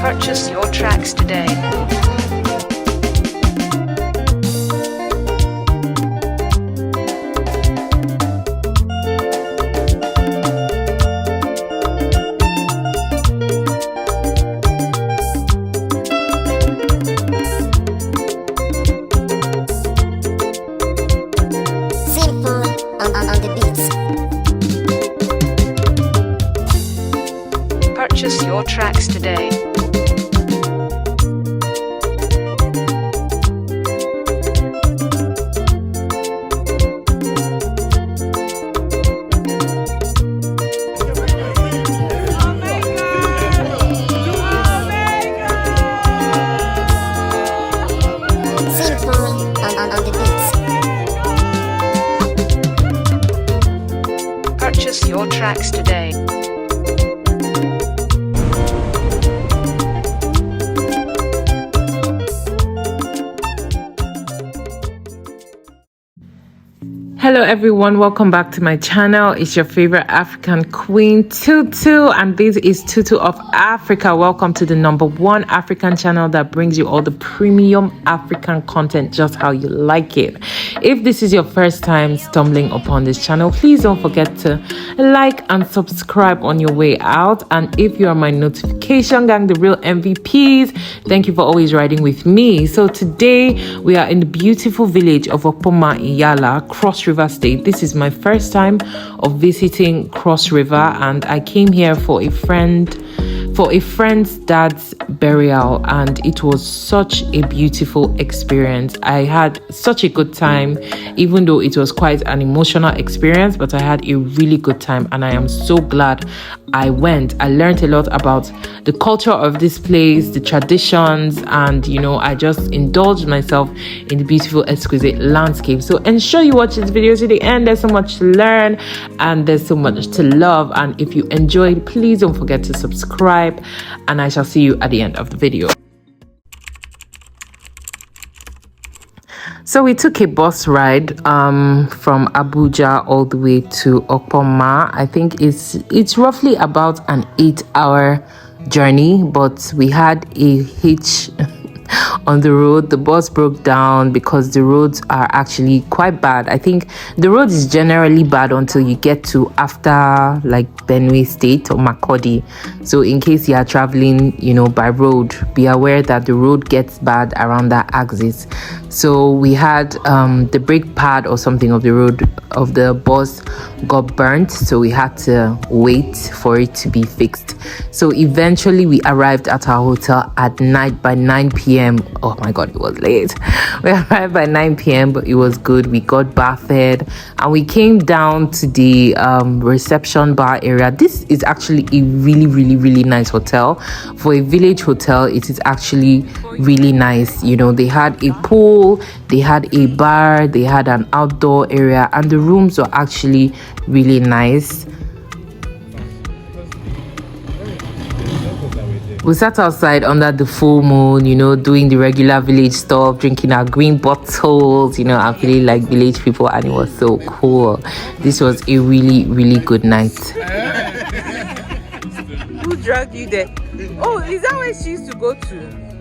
Purchase your tracks today. Simple on the beats. Purchase your tracks today. Purchase your tracks today. Hello everyone, welcome back to my channel. It's your favorite African queen, Tutu, and this is Tutu of Africa. Welcome to the #1 African channel that brings you all the premium African content just how you like it. If this is your first time stumbling upon this channel, please don't forget to like and subscribe on your way out. And if you are my notification gang, the real MVPs, thank you for always riding with me. So today we are in the beautiful village of Opoma in Yala, Crossriver State. This is my first time of visiting Cross River, and I came here for a friend's dad's burial, and it was such a beautiful experience. I had such a good time, even though it was quite an emotional experience, but I had a really good time, and I am so glad I went. I learned a lot about the culture of this place, the traditions, and I just indulged myself in the beautiful, exquisite landscape. So ensure you watch this video to the end. There's so much to learn and there's so much to love, and if you enjoyed, please don't forget to subscribe, and I shall see you at the end of the video. So we took a bus ride from Abuja all the way to Okpoma. I think it's roughly about an 8-hour journey, but we had a hitch on the road. The bus broke down because the roads are actually quite bad. I think the road is generally bad until you get to after like Benue State or Makurdi. So in case you are traveling by road, be aware that the road gets bad around that axis. So we had the brake pad or something of the road of the bus got burnt, so we had to wait for it to be fixed. So eventually we arrived at our hotel at night by 9 p.m. Oh my god, it was late. We arrived by 9 p.m. but it was good. We got bathed and we came down to the reception bar area. This is actually a really nice hotel. For a village hotel, it is actually really nice. They had a pool, they had a bar, they had an outdoor area, and the rooms were actually really nice. We sat outside under the full moon, doing the regular village stuff, drinking our green bottles, and feeling like village people, and it was so cool. This was a really good night. Who dragged you there? Oh, is that where she used to go to?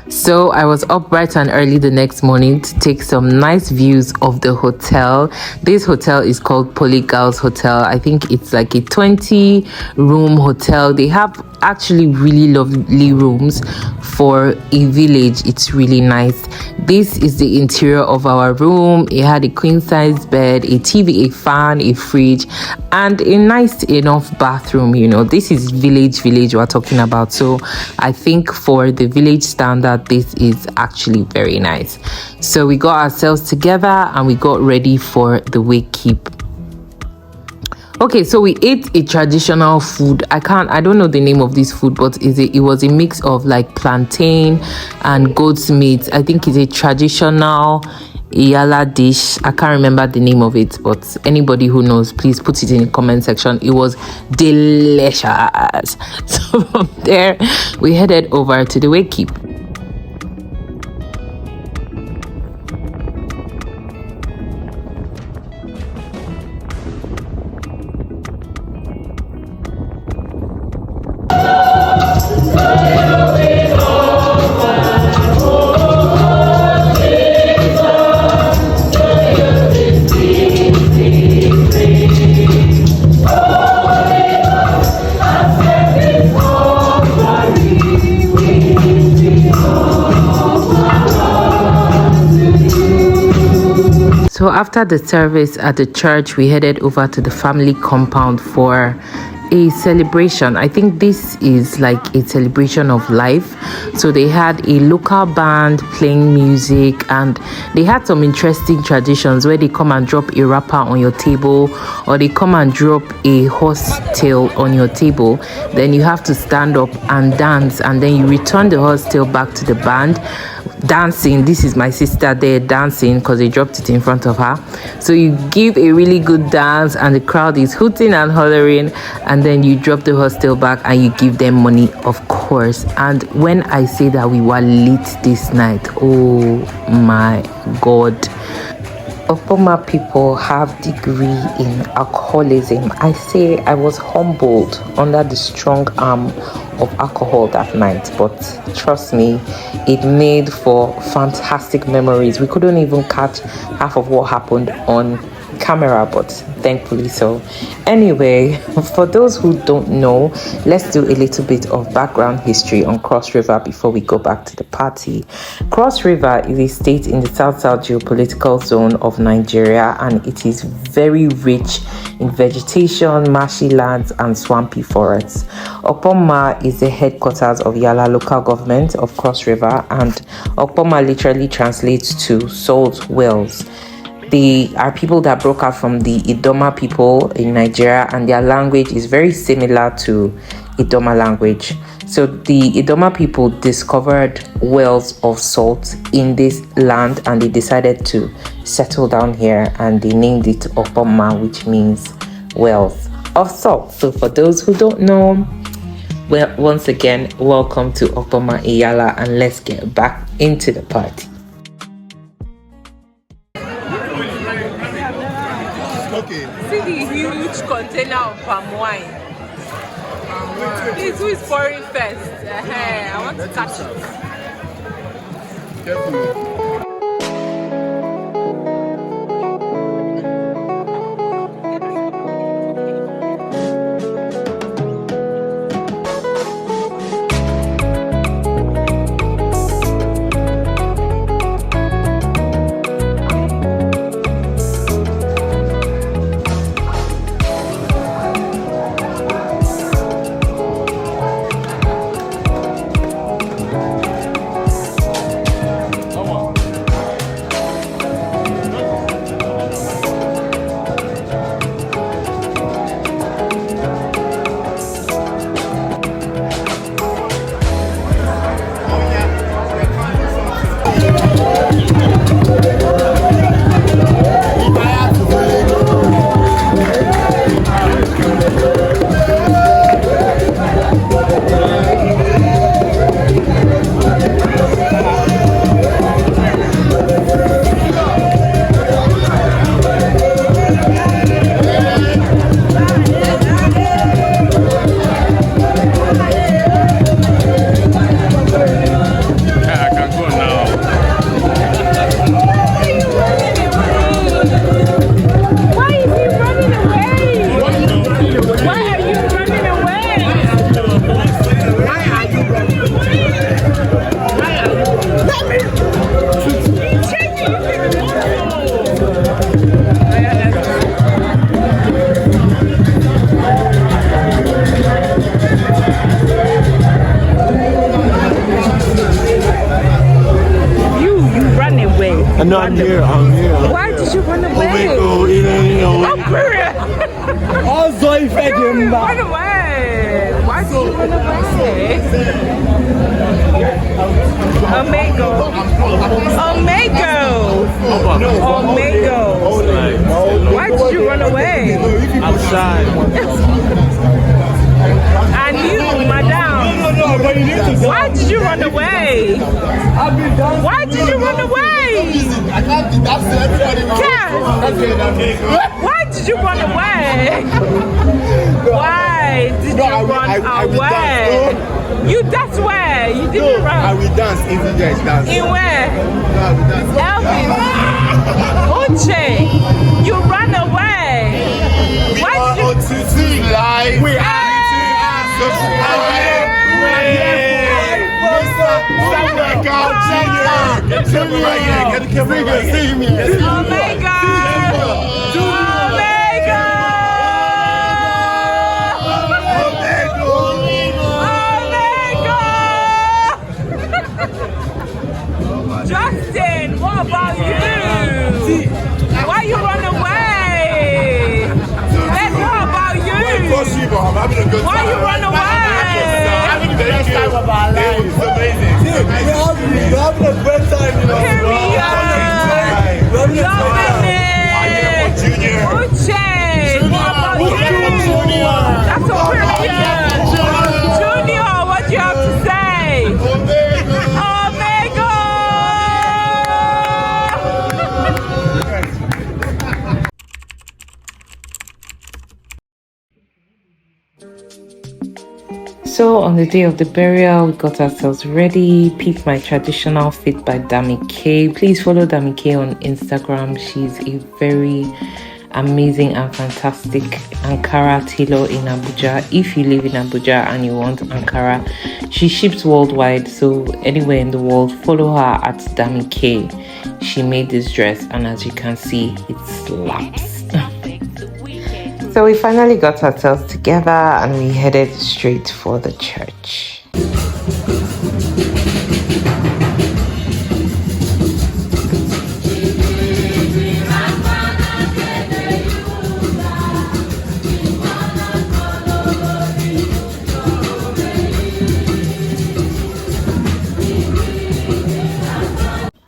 So I was up bright and early the next morning to take some nice views of the hotel. This hotel is called Polygals Hotel. I think it's like a 20-room hotel. They have actually really lovely rooms for a village. It's really nice. This is the interior of our room. It had a queen-size bed, a TV, a fan, a fridge, and a nice enough bathroom. This is village we're talking about. So I think for the village standard, this is actually very nice. So we got ourselves together and we got ready for the wake keep. Okay, so we ate a traditional food. I don't know the name of this food, but it was a mix of like plantain and goat's meat. I think it's a traditional Yala dish. I can't remember the name of it, but anybody who knows, please put it in the comment section. It was delicious. So from there, we headed over to the wake keep. So after the service at the church, we headed over to the family compound for a celebration. I think this is like a celebration of life. So they had a local band playing music, and they had some interesting traditions where they come and drop a wrapper on your table, or they come and drop a horse tail on your table. Then you have to stand up and dance, and then you return the horse tail back to the band. Dancing, this is my sister there dancing because they dropped it in front of her. So you give a really good dance and the crowd is hooting and hollering, and then you drop the hostel back and you give them money, of course. And when I say that we were lit this night, oh my god, Opoma people have degree in alcoholism. I say I was humbled under the strong arm of alcohol that night, but trust me, it made for fantastic memories. We couldn't even catch half of what happened on camera, but thankfully so. Anyway, for those who don't know, let's do a little bit of background history on Cross River before we go back to the party. Cross River is a state in the south-south geopolitical zone of Nigeria, and it is very rich in vegetation, marshy lands, and swampy forests. Opoma is the headquarters of Yala local government of Cross River, and Opoma literally translates to salt wells. They are people that broke out from the Idoma people in Nigeria, and their language is very similar to Idoma language. So the Idoma people discovered wells of salt in this land, and they decided to settle down here, and they named it Opoma, which means wells of salt. So for those who don't know, well, once again, welcome to Opoma Iyala, and let's get back into the party. See the huge container of palm wine. Please, who is pouring first? I want to touch it. Careful. No, I'm here. Why did you run away? Oh, I'm curious. Also, if I Run can away! Why did you run away? Omego. Why did you run away? outside. And you, madam. No, but you need to go. Why did you run away? I've been dancing. Why did you run away? I can't that's everybody. Ken, why did you run away? Why did you run away? You that's where you didn't run. I will dance if you guys dance. In where? No, I will dance. Elvis. Uche, you ran away. Why did you? OTT live. We are Justin, what about you? Why you run away? Then what about you? I'm having a good time. Why you run away? Having the best time of our lives. It's amazing. We're having a great time, you know. Period. We're having a great time. Junior. Uche, what about you? That's a period. Junior, what do you have to say? Omega! So on the day of the burial, we got ourselves ready, picked my traditional fit by Dami K. Please follow Dami K on Instagram. She's a very amazing and fantastic Ankara tailor in Abuja. If you live in Abuja and you want Ankara, she ships worldwide, so anywhere in the world, follow her at Dami K. She made this dress, and as you can see, it slaps. So we finally got ourselves together and we headed straight for the church.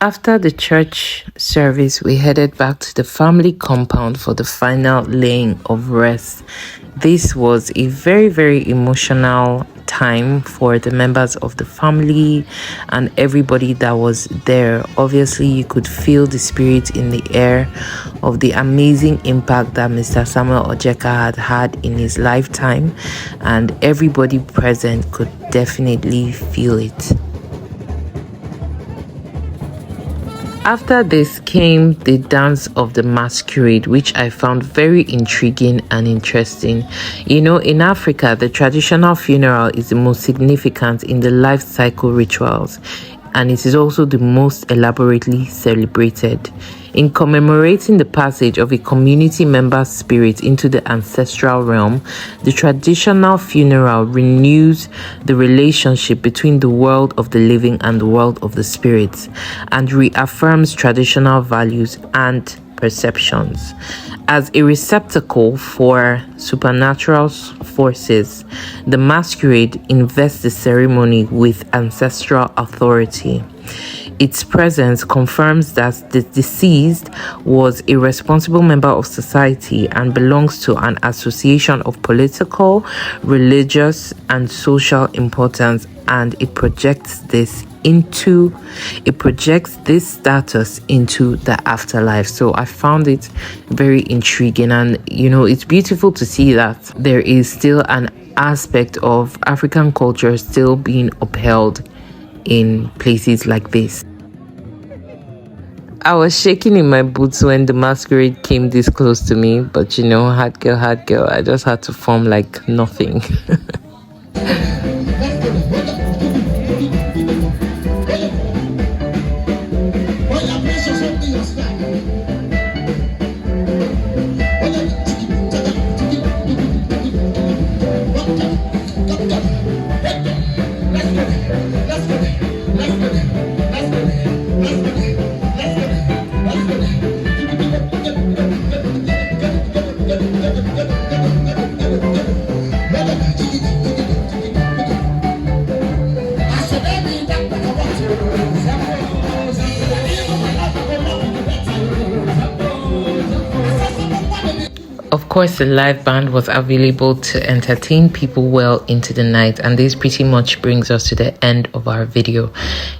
After the church service, we headed back to the family compound for the final laying of rest. This was a very, very emotional time for the members of the family and everybody that was there. Obviously, you could feel the spirit in the air of the amazing impact that Mr. Samuel Ojeka had in his lifetime, and everybody present could definitely feel it. After this came the dance of the masquerade, which I found very intriguing and interesting. You know, in Africa, the traditional funeral is the most significant in the life cycle rituals, and it is also the most elaborately celebrated. In commemorating the passage of a community member's spirit into the ancestral realm, the traditional funeral renews the relationship between the world of the living and the world of the spirits, and reaffirms traditional values and perceptions. As a receptacle for supernatural forces, the masquerade invests the ceremony with ancestral authority. Its presence confirms that the deceased was a responsible member of society and belongs to an association of political, religious, and social importance, and it projects this status into the afterlife. So I found it very intriguing, and you know, it's beautiful to see that there is still an aspect of African culture still being upheld in places like this. I was shaking in my boots when the masquerade came this close to me, but you know, hard girl, I just had to form like nothing. Let's go. course, the live band was available to entertain people well into the night, and this pretty much brings us to the end of our video.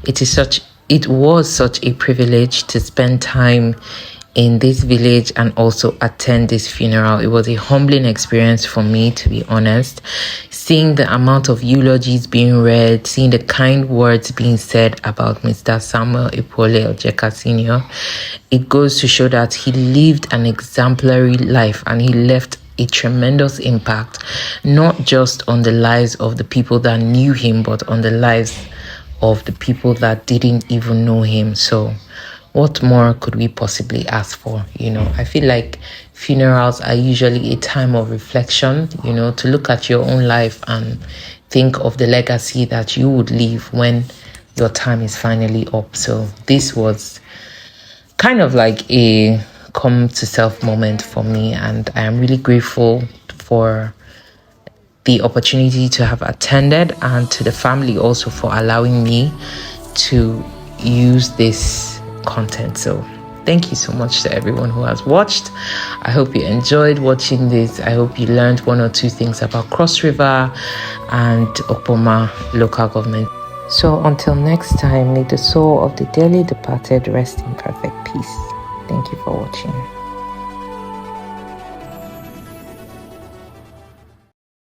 It was such a privilege to spend time in this village and also attend this funeral. It was a humbling experience for me, to be honest. Seeing the amount of eulogies being read, seeing the kind words being said about Mr. Samuel Ipole Ojeka Sr., it goes to show that he lived an exemplary life and he left a tremendous impact, not just on the lives of the people that knew him, but on the lives of the people that didn't even know him. So what more could we possibly ask for? I feel like funerals are usually a time of reflection, to look at your own life and think of the legacy that you would leave when your time is finally up. So this was kind of like a come to self moment for me, and I am really grateful for the opportunity to have attended, and to the family also for allowing me to use this content. So thank you so much to everyone who has watched. I hope you enjoyed watching this. I hope you learned one or two things about Cross River and Okpoma local government. So until next time, may the soul of the dearly departed rest in perfect peace. Thank you for watching.